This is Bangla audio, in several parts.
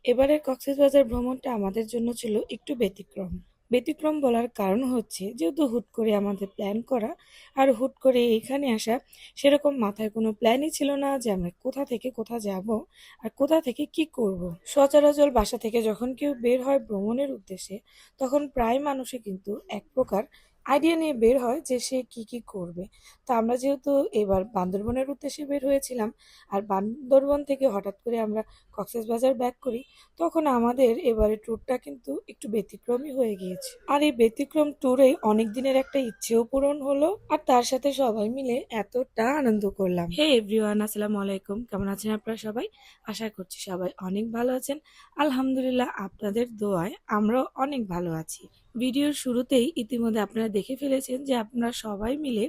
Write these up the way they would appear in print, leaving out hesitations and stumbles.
এবারের কক্সবাজার ভ্রমণটা আমাদের জন্য ছিল একটু ব্যতিক্রম। ব্যতিক্রম বলার কারণ হচ্ছে যেহেতু হুট করে আমাদের প্ল্যান করা আর হুট করে এখানে আসা, সেরকম মাথায় কোনো প্ল্যানই ছিল না যে আমরা কোথা থেকে কোথা যাব আর কোথা থেকে কি করব। সচরাচর বাসা থেকে যখন কেউ বের হয় ভ্রমণের উদ্দেশ্যে, তখন প্রায় মানুষই কিন্তু এক প্রকার আইডিয়া নিয়ে বের হয় যে সে কি কি করবে। তো আমরা যেহেতু এবার বান্দরবনের উদ্দেশ্যে বের হয়েছিলাম, আর বান্দরবন থেকে হঠাৎ করে আমরা কক্সবাজার ব্যাক করি, তখন আমাদের এবারে ট্যুরটা কিন্তু একটু ব্যতিক্রমী হয়ে গিয়েছে। আর এই ব্যতিক্রম ট্যুরে অনেক দিনের একটা ইচ্ছেও পূরণ হলো, আর তার সাথে সবাই মিলে এতটা আনন্দ করলাম। হে এভরিওয়ান, আসসালামু আলাইকুম। কেমন আছেন আপনারা সবাই? আশা করছি সবাই অনেক ভালো আছেন। আলহামদুলিল্লাহ, আপনাদের দোয়ায় আমরাও অনেক ভালো আছি। ভিডিওর শুরুতেই ইতিমধ্যে আপনারা দেখে ফেলেছেন যে আমরা সবাই মিলে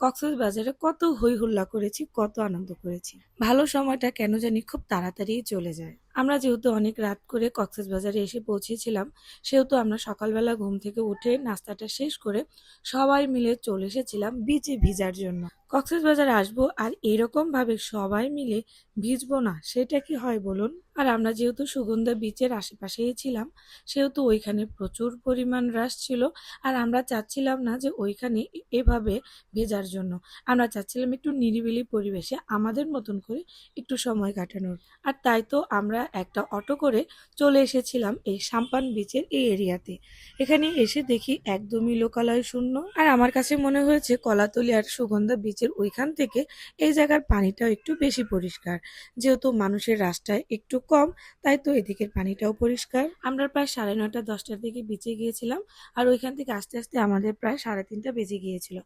কক্সবাজারে কত হই হুল্লা করেছি, কত আনন্দ করেছি। ভালো সময়টা কেন জানি খুব তাড়াতাড়ি চলে যায়। আমরা যেহেতু অনেক রাত করে কক্সবাজারে এসে পৌঁছেছিলাম, সেহেতু আমরা সকালবেলা ঘুম থেকে উঠে নাস্তাটা শেষ করে সবাই মিলে চলে এসেছিলাম বিচে ভিজার জন্য। কক্সবাজার আসবো আর এরকম ভাবে সবাই মিলে ভিজবো না, সেটা কি হয় বলুন? আর আমরা যেহেতু সুগন্ধা বিচের আশেপাশেই ছিলাম, সেহেতু ওইখানে প্রচুর পরিমাণ রাশ ছিল। আর আমরা চাচ্ছিলাম না যে ওইখানে এভাবে ভেজার জন্য, আমরা চাচ্ছিলাম একটু নিরিবিলি পরিবেশে আমাদের মতন করে একটু সময় কাটানোর। আর তাই তো আমরা একটা অটো করে চলে এসেছিলাম এই সাম্পান বিচের এই এরিয়াতে। এখানে এসে দেখি একদমই লোকালয় শূন্য। আর আমার কাছে মনে হয়েছে কলাতলি আর সুগন্ধা বিচের ওইখান থেকে এই জায়গার পানিটাও একটু বেশি পরিষ্কার। যেহেতু মানুষের রাস্তায় একটু কম, তাই তো এদিকের পানিটাও পরিষ্কার। আমরা প্রায় 9:30-10টার দিকে বিচে গিয়েছিলাম, আর ওইখান থেকে আস্তে আস্তে আমাদের প্রায় 3:30 বেজে গিয়েছিল।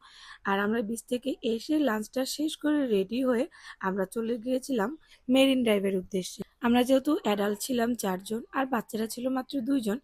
আর আমরা বিচ থেকে এসে লাঞ্চটা শেষ করে রেডি হয়ে আমরা চলে গিয়েছিলাম মেরিন ড্রাইভের উদ্দেশ্যে। আমরা যেহেতু অ্যাডাল্ট ছিলাম 4 জন আর বাচ্চারা ছিল মাত্র 2 জন,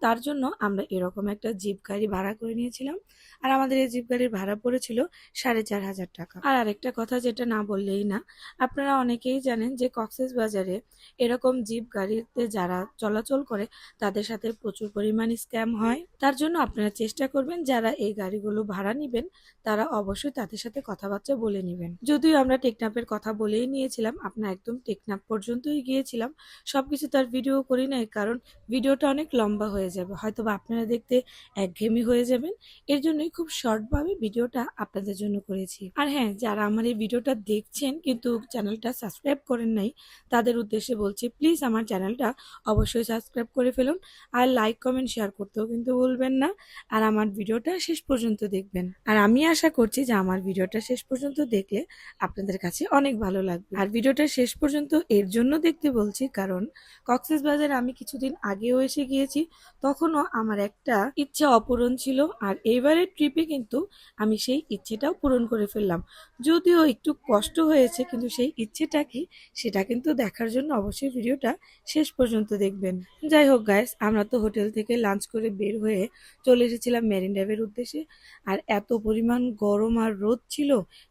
তার জন্য আমরা এরকম একটা জিপ গাড়ি ভাড়া করে নিয়েছিলাম। আর আমাদের এই জিপ গাড়ির ভাড়া পড়েছিল 4,500 টাকা। আর আরেকটা কথা যেটা না বললেই না, আপনারা অনেকেই জানেন যে কক্সবাজারে এরকম জিপ গাড়িতে যারা চলাচল করে তাদের সাথে প্রচুর পরিমাণ স্ক্যাম হয়। তার জন্য আপনারা চেষ্টা করবেন যারা এই গাড়িগুলো ভাড়া নিবেন তারা অবশ্যই তাদের সাথে কথাবার্তা বলে নেবেন। যদিও আমরা টেকনাফের কথা বলেই নিয়েছিলাম, আপনার একদম টেকনাফ পর্যন্তই গিয়েছিলাম, সবকিছু তার ভিডিও করি নাই, কারণ ভিডিওটা অনেক লম্বা হয়ে যাবে, হয়তো বা আপনারা দেখতে একঘেয়েমি হয়ে যাবেন। এর জন্যই খুব শর্টভাবে ভিডিওটা আপনাদের জন্য করেছি। আর হ্যাঁ, যারা আমার এই ভিডিওটা দেখছেন কিন্তু চ্যানেলটা সাবস্ক্রাইব করেন নাই, তাদের উদ্দেশ্যে বলছি প্লিজ আমার চ্যানেলটা অবশ্যই সাবস্ক্রাইব করে ফেলুন, আর লাইক কমেন্ট শেয়ার করতেও কিন্তু ভুলবেন না। আর আমার ভিডিওটা শেষ পর্যন্ত দেখবেন। আর আমি আশা করছি যে আমার ভিডিওটা শেষ পর্যন্ত দেখলে আপনাদের কাছে অনেক ভালো লাগবে। আর ভিডিওটা শেষ পর্যন্ত এর জন্য দেখতে বলছি কারণ কক্সবাজার আমি কিছুদিন আগেও এসে গিয়েছি, তখনও আমার একটা ইচ্ছা অপূরণ ছিল। আর এইবারের ট্রিপে কিন্তু আমি সেই ইচ্ছেটাও পূরণ করে ফেললাম, যদিও একটু কষ্ট হয়েছে, কিন্তু সেই ইচ্ছেটা কি সেটা কিন্তু দেখার জন্য অবশ্যই ভিডিওটা শেষ পর্যন্ত দেখবেন। যাই হোক গাইস, আমরা তো হোটেল থেকে লাঞ্চ করে বের হয়ে চলে এসেছিলাম মেরিন ড্রাইভের উদ্দেশ্যে। আর এত পরিমাণ গরম আর রোদ ছিল,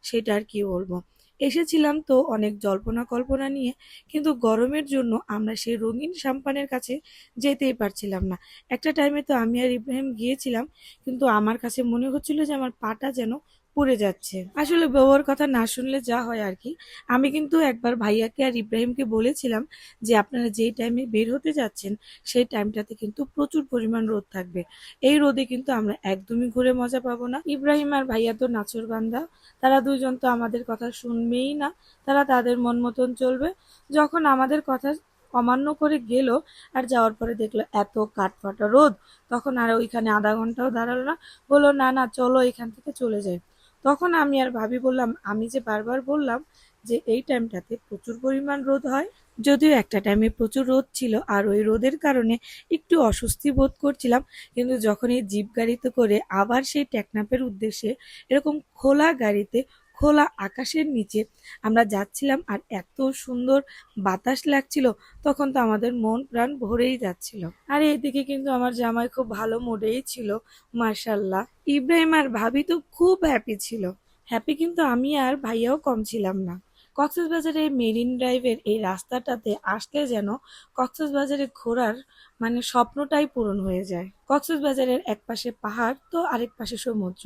সেটা আর কি বলবো। এসেছিলাম তো অনেক জল্পনা কল্পনা নিয়ে, কিন্তু গরমের জন্য আমরা সেই রঙিন সাম্পানের কাছে যেতেই পারছিলাম না। একটা টাইমে তো আমি আর ইব্রাহিম গিয়েছিলাম, কিন্তু আমার কাছে মনে হচ্ছিল যে আমার পাটা যেন পুড়ে যাচ্ছে। আসলে বউয়ের কথা না শুনলে যা হয় আর কি। আমি কিন্তু একবার ভাইয়াকে আর ইব্রাহিমকে বলেছিলাম যে আপনারা যেই টাইমে বের হতে যাচ্ছেন সেই টাইমটাতে কিন্তু প্রচুর পরিমাণ রোদ থাকবে, এই রোদে কিন্তু আমরা একদমই ঘুরে মজা পাবো না। ইব্রাহিম আর ভাইয়া তো নাছোড়বান্দা, তারা 2 জন তো আমাদের কথা শুনবেই না, তারা তাদের মন মতন চলবে। যখন আমাদের কথা অমান্য করে গেল আর যাওয়ার পরে দেখলো এত কাঠফাটা রোদ, তখন আর ওইখানে আধা ঘন্টাও দাঁড়ালো না, বললো না না চলো এখান থেকে চলে যাই। তখন আমি আর ভাবি বললাম, আমি যে বারবার বললাম যে এই টাইমটাতে প্রচুর পরিমাণ রোদ হয়। যদিও একটা টাইমে প্রচুর রোদ ছিল আর ওই রোদের কারণে একটু অস্বস্তি বোধ করছিলাম, কিন্তু যখন এই জিপ গাড়িতে করে আবার সেই টেকনাফের উদ্দেশ্যে এরকম খোলা গাড়িতে খোলা আকাশের নিচে আমরা যাচ্ছিলাম আর এত সুন্দর বাতাস লাগছিল, তখন তো আমাদের মন প্রাণ ভরেই যাচ্ছিল। আর এইদিকে কিন্তু আমার জামাই খুব ভালো মুডেই ছিল, মার্শাল্লাহ। ইব্রাহিম আর ভাবি তো খুব হ্যাপি ছিল, হ্যাপি কিন্তু আমি আর ভাইয়াও কম ছিলাম না। কক্সবাজারে মেরিন ড্রাইভের এই রাস্তাটাতে আসলে যেন কক্সবাজারে ঘোরার মানে স্বপ্নটাই পূরণ হয়ে যায়। কক্সবাজারের এক পাশে পাহাড় তো আরেক পাশে সমুদ্র,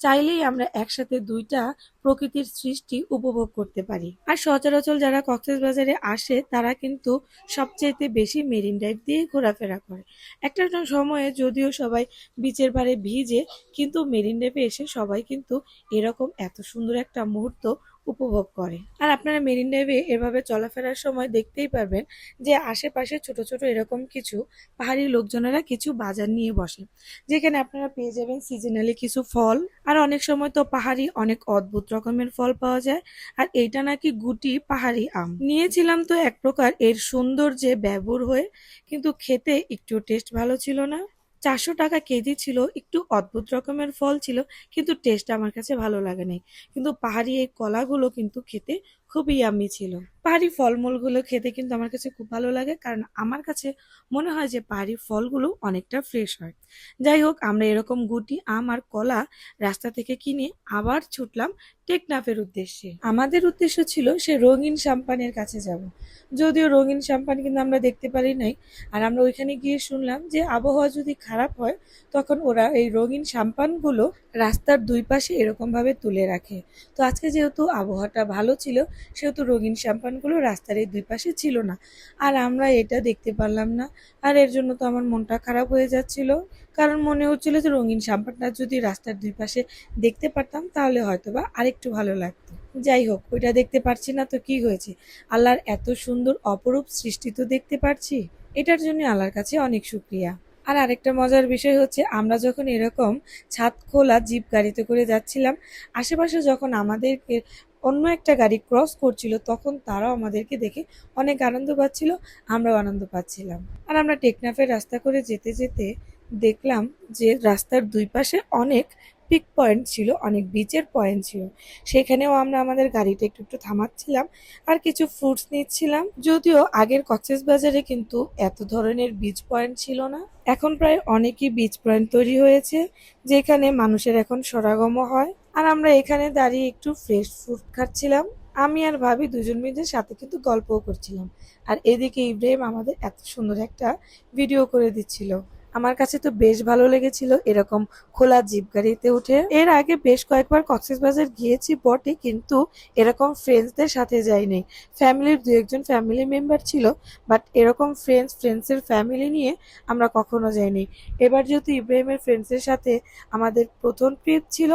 চাইলেই আমরা একসাথে দুইটা প্রকৃতির সৃষ্টি উপভোগ করতে পারি। আর সচরাচর যারা কক্সবাজারে আসে তারা কিন্তু সবচাইতে বেশি মেরিন ড্রাইভ দিয়ে ঘোরাফেরা করে। একটা সময়ে যদিও সবাই বিচের পাড়ে ভিজে, কিন্তু মেরিন ড্রাইভে এসে সবাই কিন্তু এরকম এত সুন্দর একটা মুহূর্ত উপভোগ করে। আর আপনারা মেরিন ড্রাইভে এভাবে চলাফেরার সময় দেখতেই পারবেন যে আশেপাশে ছোট ছোট এরকম কিছু পাহাড়ি লোকজনেরা কিছু বাজার নিয়ে বসে, যেখানে আপনারা পেয়ে যাবেন সিজনালি কিছু ফল। আর অনেক সময় তো পাহাড়ি অনেক অদ্ভুত রকমের ফল পাওয়া যায়। আর এইটা নাকি গুটি পাহাড়ি আম। নিয়েছিলাম তো এক প্রকার এর সৌন্দর্যে ব্যাবুর হয়ে, কিন্তু খেতে একটু টেস্ট ভালো ছিল না। 400 টাকা কেজি ছিল, একটু অদ্ভুত রকমের ফল ছিল, কিন্তু টেস্ট আমার কাছে ভালো লাগে নাই। কিন্তু পাহাড়ি এই কলাগুলো কিন্তু খেতে খুবই ইয়াম্মি ছিল। পাহাড়ি ফলমূলগুলো খেতে কিন্তু আমার কাছে খুব ভালো লাগে, কারণ আমার কাছে মনে হয় যে পাহাড়ি ফলগুলো অনেকটা ফ্রেশ হয়। যাই হোক, আমরা এরকম গুটি আম আর কলা রাস্তা থেকে কিনে আবার ছুটলাম টেকনাফের উদ্দেশ্যে। আমাদের উদ্দেশ্য ছিল সে রঙিন সাম্পানের কাছে যাব। যদিও রঙিন সাম্পান কিন্তু আমরা দেখতে পারি নাই। আর আমরা ওইখানে গিয়ে শুনলাম যে আবহাওয়া যদি খারাপ হয় তখন ওরা এই রঙিন সাম্পানগুলো রাস্তার দুই পাশে এরকম ভাবে তুলে রাখে। তো আজকে যেহেতু আবহাওয়াটা ভালো ছিল, সেহেতু রঙিন সাম্পানগুলো রাস্তার এই দুই পাশে ছিল না। আর আমরা এটা দেখতে পারলাম না। আর এর জন্য তো আমার মনটা খারাপ হয়ে যাচ্ছিল, কারণ মনে হচ্ছিল যে রঙিন সাম্পানটা যদি রাস্তার দুই পাশে দেখতে পারতাম তাহলে হয়তোবা আরেকটু ভালো লাগতো। যাই হোক, ওইটা দেখতে পারছি না তো কি হয়েছে, আল্লাহর এত সুন্দর অপরূপ সৃষ্টি তো দেখতে পারছি। এটার জন্য আল্লাহর কাছে অনেক শুক্রিয়া। আর আরেকটা মজার বিষয় হচ্ছে, আমরা যখন এরকম ছাদ খোলা জিপ গাড়িতে করে যাচ্ছিলাম, আশেপাশে যখন আমাদেরকে অন্য একটা গাড়ি ক্রস করছিল তখন তারাও আমাদেরকে দেখে অনেক আনন্দ পাচ্ছিল, আমরাও আনন্দ পাচ্ছিলাম। আর আমরা টেকনাফের রাস্তা করে যেতে যেতে দেখলাম যে রাস্তার দুই পাশে অনেক পিক পয়েন্ট ছিল, অনেক বিচের পয়েন্ট ছিল। সেখানেও আমরা আমাদের গাড়িটা একটু একটু থামাচ্ছিলাম আর কিছু ফ্রুটস নিচ্ছিলাম। যদিও আগের কক্সবাজারে কিন্তু এত ধরনের বিচ পয়েন্ট ছিল না, এখন প্রায় অনেকই বিচ পয়েন্ট তৈরি হয়েছে, যেখানে মানুষের এখন সমাগমও হয়। আর আমরা এখানে দাঁড়িয়ে একটু ফ্রেশ ফ্রুট খাচ্ছিলাম। আমি আর ভাবি দুজন মিলে সাথে কিন্তু গল্পও করছিলাম। আর এদিকে ইব্রাহিম আমাদের এত সুন্দর একটা ভিডিও করে দিচ্ছিল। আমার কাছে তো বেশ ভালো লেগেছিল এরকম খোলা জিপ গাড়িতে উঠে। এর আগে বেশ কয়েকবার কক্সবাজার গিয়েছি বটে, কিন্তু এরকম ফ্রেন্ডসদের সাথে যাইনি। ফ্যামিলির দু একজন ফ্যামিলি মেম্বার ছিল, বাট এরকম ফ্রেন্ডসের ফ্যামিলি নিয়ে আমরা কখনো যাইনি। এবার যেহেতু ইব্রাহিমের ফ্রেন্ডসের সাথে আমাদের প্রথম ট্রিপ ছিল,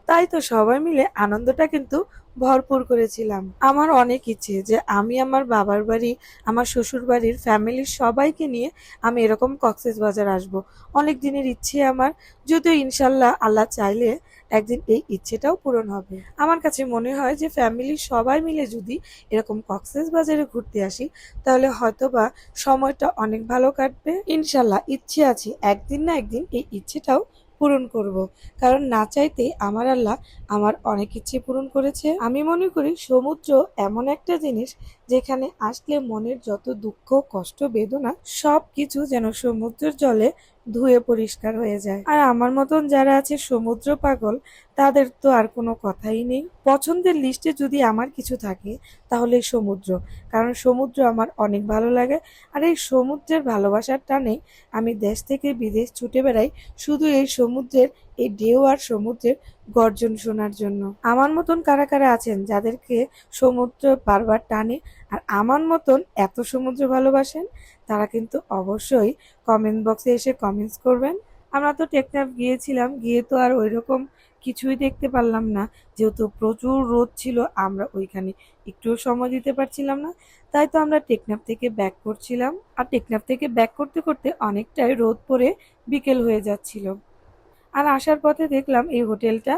তাই তো সবাই মিলে আনন্দটা কিন্তু ভরপুর করেছিলাম। আমার অনেক ইচ্ছে যে আমি আমার বাবার বাড়ি, আমার শ্বশুর বাড়ির ফ্যামিলির সবাইকে নিয়ে আমি এরকম কক্সবাজার আসব। অনেক দিনের ইচ্ছে আমার, যদিও ইনশাল্লাহ আল্লাহ চাইলে একদিন এই ইচ্ছেটাও পূরণ হবে। আমার কাছে মনে হয় যে ফ্যামিলির সবাই মিলে যদি এরকম কক্সবাজারে ঘুরতে আসি তাহলে হয়তোবা সময়টা অনেক ভালো কাটবে। ইনশাল্লাহ ইচ্ছে আছে একদিন না একদিন এই ইচ্ছেটাও পূরণ করব, কারণ না চাইতেই আমার আল্লাহ আমার অনেক ইচ্ছে পূরণ করেছে। আমি মনে করি সমুদ্র এমন একটা জিনিস যেখানে আসলে মনের যত দুঃখ কষ্ট বেদনা সবকিছু যেন সমুদ্রের জলে ধুয়ে পরিষ্কার হয়ে যায়। আর আমার মতন যারা আছে সমুদ্র পাগল, তাদের তো আর কোনো কথাই নেই। পছন্দের লিস্টে যদি আমার কিছু থাকে তাহলে সমুদ্র, কারণ সমুদ্র আমার অনেক ভালো লাগে। আর এই সমুদ্রের ভালোবাসার টানে আমি দেশ থেকে বিদেশ ছুটে বেড়াই শুধু এই সমুদ্রের এই ঢেউ আর সমুদ্রের গর্জন শোনার জন্য। আমার মতন কারা কারা আছেন যাদেরকে সমুদ্র বারবার টানে আর আমার মতন এত সমুদ্র ভালোবাসেন, তারা কিন্তু অবশ্যই কমেন্ট বক্সে এসে কমেন্টস করবেন। আমরা তো টেকনাফ গিয়েছিলাম, গিয়ে তো আর ওইরকম কিছুই দেখতে পারলাম না, যেহেতু প্রচুর রোদ ছিল, আমরা ওইখানে একটুও সময় দিতে পারছিলাম না। তাই তো আমরা টেকনাফ থেকে ব্যাক করছিলাম, আর টেকনাফ থেকে ব্যাক করতে করতে অনেকটাই রোদ পড়ে বিকেল হয়ে যাচ্ছিল। আর আসার পথে দেখলাম এই হোটেলটা,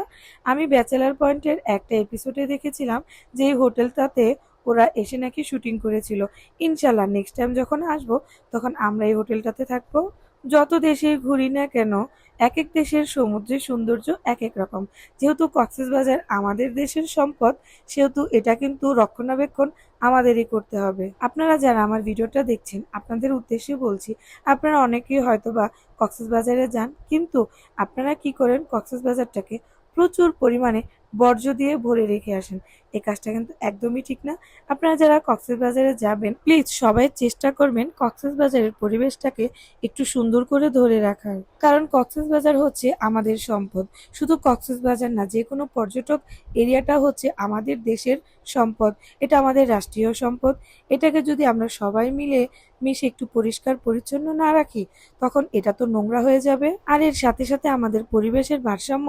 আমি ব্যাচেলার পয়েন্টের একটা এপিসোডে দেখেছিলাম যে এই হোটেলটাতে ওরা এসে নাকি শুটিং করেছিল। ইনশাল্লাহ নেক্সট টাইম যখন আসবো তখন আমরা এই হোটেলটাতে থাকবো। যত দেশে ঘুরি না কেন, এক এক দেশের সমুদ্রের সৌন্দর্য এক এক রকম। যেহেতু কক্সবাজার আমাদের দেশের সম্পদ, সেহেতু এটা কিন্তু রক্ষণাবেক্ষণ আমাদেরই করতে হবে। আপনারা যারা আমার ভিডিওটা দেখছেন আপনাদের উদ্দেশ্যে বলছি, আপনারা অনেকেই হয়তোবা কক্সবাজারে যান, কিন্তু আপনারা কি করেন কক্সবাজারটাকে প্রচুর পরিমাণে বর্জ্য দিয়ে ভরে রেখে আসেন। এই কাজটা কিন্তু একদমই ঠিক না। আপনারা যারা কক্সবাজারে যাবেন প্লিজ সবাই চেষ্টা করবেন কক্সবাজারের পরিবেশটাকে একটু সুন্দর করে ধরে রাখার, কারণ কক্সবাজার হচ্ছে আমাদের সম্পদ। শুধু কক্সবাজার না, যে কোনো পর্যটক এরিয়াটা হচ্ছে আমাদের দেশের সম্পদ। এটা আমাদের রাষ্ট্রীয় সম্পদ। এটাকে যদি আমরা সবাই মিলে মিশে একটু পরিষ্কার পরিচ্ছন্ন না রাখি, তখন এটা তো নোংরা হয়ে যাবে, আর এর সাথে সাথে আমাদের পরিবেশের ভারসাম্য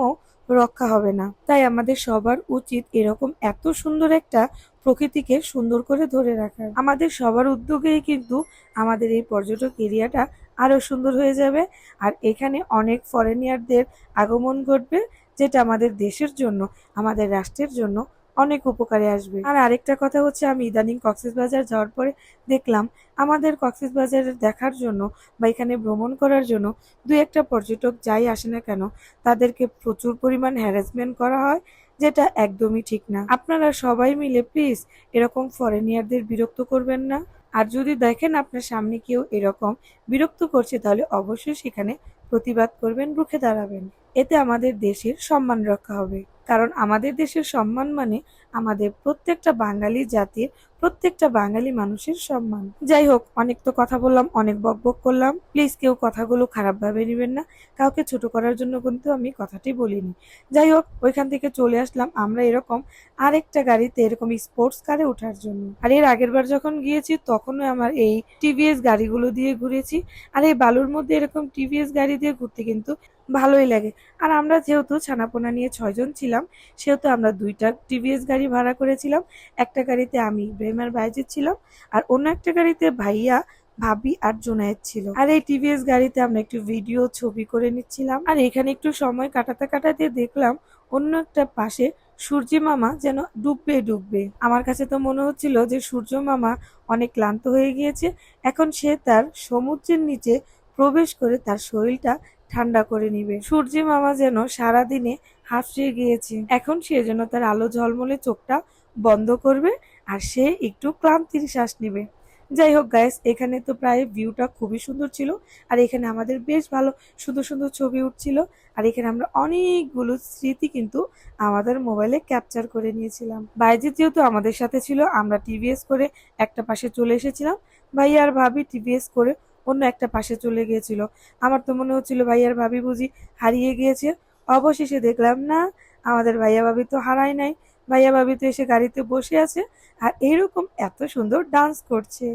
রক্ষা হবে না। তাই আমাদের সবার উচিত এরকম এত সুন্দর একটা প্রকৃতিকে সুন্দর করে ধরে রাখার। আমাদের সবার উদ্যোগেই কিন্তু আমাদের এই পর্যটক এরিয়াটা আরো সুন্দর হয়ে যাবে, আর এখানে অনেক ফরেনিয়ারদের আগমন ঘটবে, যেটা আমাদের দেশের জন্য, আমাদের রাষ্ট্রের জন্য অনেক উপকারে আসবে। আর আরেকটা কথা হচ্ছে, আমি ইদানিং কক্সবাজার যাওয়ার পরে দেখলাম আমাদের কক্সবাজারের দেখার জন্য বা এখানে ভ্রমণ করার জন্য দুই একটা পর্যটক যাই আসে না কেন, তাদেরকে প্রচুর পরিমাণ হ্যারাসমেন্ট করা হয়, যেটা একদমই ঠিক না। আপনারা সবাই মিলে প্লিজ এরকম ফরেনিয়ারদের বিরক্ত করবেন না। আর যদি দেখেন আপনার সামনে কেউ এরকম বিরক্ত করছে, তাহলে অবশ্যই সেখানে প্রতিবাদ করবেন, রুখে দাঁড়াবেন। এতে আমাদের দেশের সম্মান রক্ষা হবে, কারণ আমাদের দেশের সম্মান মানে আমাদের প্রত্যেকটা বাঙালি জাতির, প্রত্যেকটা বাঙালি মানুষের সম্মান। যাই হোক, অনেক তো কথা বললাম, অনেক বকবক করলাম। প্লিজ কেউ কথাগুলো খারাপভাবে নেবেন না। কাউকে ছোট করার জন্য কিন্তু আমি কথাটি বলিনি। যাই হোক, ওইখান থেকে চলে আসলাম আমরা এরকম আরেকটা গাড়িতে, এরকম স্পোর্টস কারে ওঠার জন্য। আর এর আগের বার যখন গিয়েছি তখনও আমার এই টিভিএস গাড়িগুলো দিয়ে ঘুরেছি। আর এই বালুর মধ্যে এরকম টিভিএস গাড়ি দিয়ে ঘুরতে কিন্তু ভালোই লাগে। আর আমরা যেহেতু ছানাপোনা নিয়ে 6 জন ছিলাম, সেহেতু আমরা দুইটা টিভিএস গাড়ি ভাড়া করেছিলাম। একটা গাড়িতে আমি, ইব্রাহিম আর বাইজিৎ ছিলাম, আর অন্য একটা গাড়িতে ভাইয়া, ভাবি আর জুনায়েদ ছিল। আর এই টিভিএস গাড়িতে আমরা একটু ভিডিও, ছবি করে নিচ্ছিলাম। আর এখানে একটু সময় কাটাতে কাটাতে দেখলাম অন্য একটা পাশে সূর্য মামা যেন ডুববে ডুববে। আমার কাছে তো মনে হচ্ছিল যে সূর্য মামা অনেক ক্লান্ত হয়ে গিয়েছে, এখন সে তার সমুদ্রের নিচে প্রবেশ করে তার শরীরটা ঠান্ডা করে নিবে। সূর্য মামা যেন সারাদিনে হাঁফিয়ে গিয়েছে, এখন সে যেন তার আলো ঝলমলে চোখটা বন্ধ করবে আর সে একটু ক্লান্তির শ্বাস নিবে। যাই হোক গাইস, এখানে তো প্রায় ভিউটা খুবই সুন্দর ছিল, আর এখানে আমাদের বেশ ভালো সুন্দর সুন্দর ছবি উঠছিল। আর এখানে আমরা অনেকগুলো স্মৃতি কিন্তু আমাদের মোবাইলে ক্যাপচার করে নিয়েছিলাম। বাইজিৎ যেহেতু আমাদের সাথে ছিল, আমরা টিভিএস করে একটা পাশে চলে এসেছিলাম, ভাইয়া আর ভাবি টিভিএস করে অন্য একটা পাশে চলে গিয়েছিল। আমার তো মনে হচ্ছিল ভাইয়া আর ভাবি বুঝি হারিয়ে গিয়েছে। অবশেষে দেখলাম না, আমাদের ভাইয়া ভাবি তো হারায় নাই, ভাইয়া ভাবি তো এসে গাড়িতে বসে আছে আর এইরকম এত সুন্দর ডান্স করছে।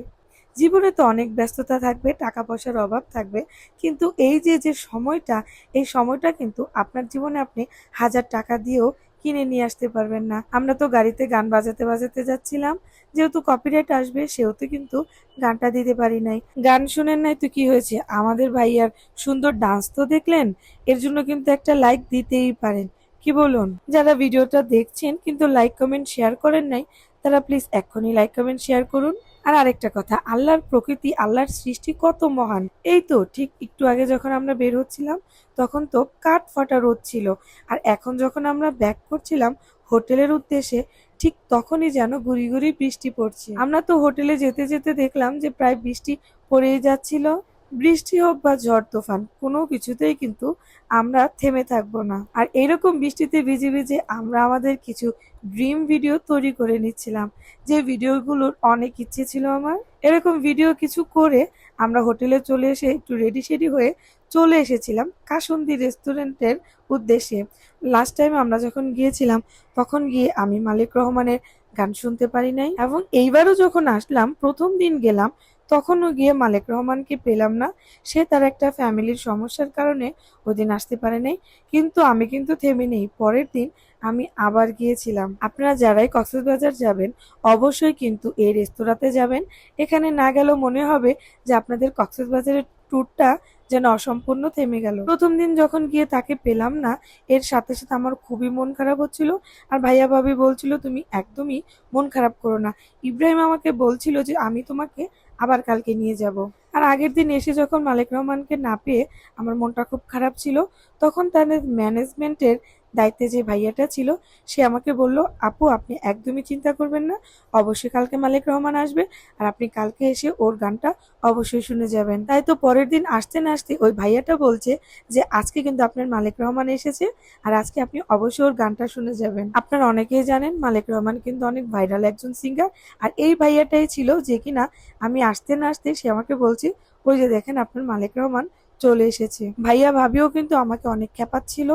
জীবনে তো অনেক ব্যস্ততা থাকবে, টাকা পয়সার অভাব থাকবে, কিন্তু এই যে যে সময়টা, এই সময়টা কিন্তু আপনার জীবনে আপনি 1000 টাকা দিয়েও কিনে নিয়ে আসতে পারবেন না। আমরা তো গাড়িতে গান বাজাতে বাজাতে যাচ্ছিলাম, যেহেতু কপিরাইট আসবে সেহেতু কিন্তু গানটা দিতে পারি নাই। গান শুনেন নাই তো কি হয়েছে, আমাদের ভাইয়ার সুন্দর ডান্স তো দেখলেন, এর জন্য কিন্তু একটা লাইক দিতেই পারেন, কি বলুন? যারা ভিডিওটা দেখছেন কিন্তু লাইক কমেন্ট শেয়ার করেন নাই, তারা প্লিজ এক্ষুনি লাইক কমেন্ট শেয়ার করুন। আর আরেকটা কথা, আল্লাহর প্রকৃতি, আল্লাহর সৃষ্টি কত মহান। এই তো ঠিক একটু আগে যখন আমরা বের হচ্ছিলাম তখন তো কাঠ ফাটা রোদ ছিল, আর এখন যখন আমরা ব্যাক করছিলাম হোটেলের উদ্দেশ্যে, ঠিক তখনই যেন গুড়ি গুড়ি বৃষ্টি পড়ছে। আমরা তো হোটেলে যেতে যেতে দেখলাম যে প্রায় বৃষ্টি পড়েই যাচ্ছিল। বৃষ্টি হোক বা ঝড় তুফান, কোনো কিছুতেই কিন্তু আমরা থেমে থাকবো না। আর এরকম বৃষ্টিতে ভিজে ভিজে আমরা আমাদের কিছু ড্রিম ভিডিও তৈরি করে নিচ্ছিলাম, যে ভিডিওগুলোর অনেক ইচ্ছে ছিল আমার। এরকম ভিডিও কিছু করে আমরা হোটেলে চলে এসে একটু রেডি সেডি হয়ে চলে এসেছিলাম কাসুন্দি রেস্টুরেন্টের উদ্দেশ্যে। লাস্ট টাইম আমরা যখন গিয়েছিলাম তখন গিয়ে আমি মালিক রহমানের গান শুনতে পারি নাই, এবং এইবারও যখন আসলাম প্রথম দিন গেলাম তখনও গিয়ে মালিক রহমানকে পেলাম না। সে তার একটা ফ্যামিলির সমস্যার কারণে ওদিন আসতে পারে নাই, কিন্তু আমি কিন্তু থেমে নেই। পরের দিন আমি আবার গিয়েছিলাম। আপনারা যারাই কক্সবাজার যাবেন অবশ্যই কিন্তু এই রেস্তোরাঁতে যাবেন। এখানে না গেলেও মনে হবে যে আপনাদের কক্সবাজারের ট্যুরটা যেন অসম্পূর্ণ থেমে গেল। প্রথম দিন যখন গিয়ে তাকে পেলাম না, এর সাথে সাথে আমার খুবই মন খারাপ হচ্ছিল। আর ভাইয়া ভাবি বলছিল তুমি একদমই মন খারাপ করো না, ইব্রাহিম আমাকে বলছিল যে আমি তোমাকে আবার কালকে নিয়ে যাব। আর আগের দিন এসে যখন মালিক রহমানকে না পেয়ে আমার মনটা খুব খারাপ ছিল, তখন তাদের ম্যানেজমেন্টের দায়িত্বে যে ভাইয়াটা ছিল সে আমাকে বলল, আপু আপনি একদমই চিন্তা করবেন না, অবশ্যই কালকে মালেক রহমান আসবে আর আপনি কালকে এসে ওর গানটা অবশ্যই শুনে যাবেন। তাই তো পরের দিন আসতে না আসতে ওই ভাইয়াটা বলছে যে আজকে কিন্তু আপনার মালেক রহমান এসেছে আর আজকে আপনি অবশ্যই ওর গানটা শুনে যাবেন। আপনারা অনেকেই জানেন মালেক রহমান কিন্তু অনেক ভাইরাল একজন সিঙ্গার। আর এই ভাইয়াটাই ছিল যে কিনা আমি আসতে না আসতে সে আমাকে বলছে, ওই যে দেখেন আপনার মালেক রহমান চলে এসেছে। ভাইয়া ভাবিও কিন্তু আমাকে অনেক খেপাচ্ছিল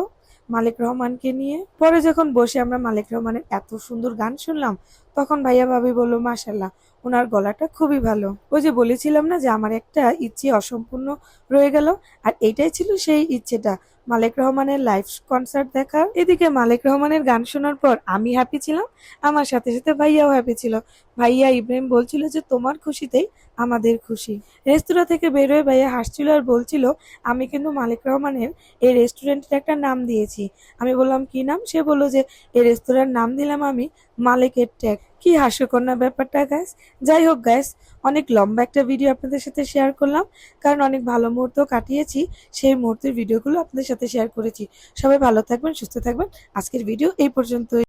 মালেক রহমানকে নিয়ে। পরে যখন বসে আমরা মালেক রহমানের এত সুন্দর গান শুনলাম তখন ভাইয়া ভাবি বলল, মাশাল্লাহ ওনার গলাটা খুবই ভালো। ওই যে বলেছিলাম না যে আমার একটা ইচ্ছে অসম্পূর্ণ রয়ে গেল, আর এইটাই ছিল সেই ইচ্ছেটা, মালেক রহমানের লাইভ কনসার্ট দেখার। এদিকে মালেক রহমানের গান শোনার পর আমি হ্যাপি ছিলাম, আমার সাথে সাথে ভাইয়াও হ্যাপি ছিল। ভাইয়া ইব্রাহিম বলছিল যে তোমার খুশিতেই আমাদের খুশি। রেস্তোরাঁ থেকে বেরোয় ভাইয়া হাসছিল আর বলছিল, আমি কিন্তু মালেক রহমানের এই রেস্টুরেন্টের একটা নাম দিয়েছি। আমি বললাম কি নাম? সে বলল যে এই রেস্তোরাঁর নাম দিলাম আমি মালেকের ট্যাগ। কি হাস্যকর না ব্যাপারটা গাইস। যাই হোক গাইস, অনেক লম্বা একটা ভিডিও আপনাদের সাথে শেয়ার করলাম, কারণ অনেক ভালো মুহূর্ত কাটিয়েছি, সেই মুহূর্তের ভিডিওগুলো আপনাদের সাথে শেয়ার করেছি। সবাই ভালো থাকবেন, সুস্থ থাকবেন। আজকের ভিডিও এই পর্যন্তই।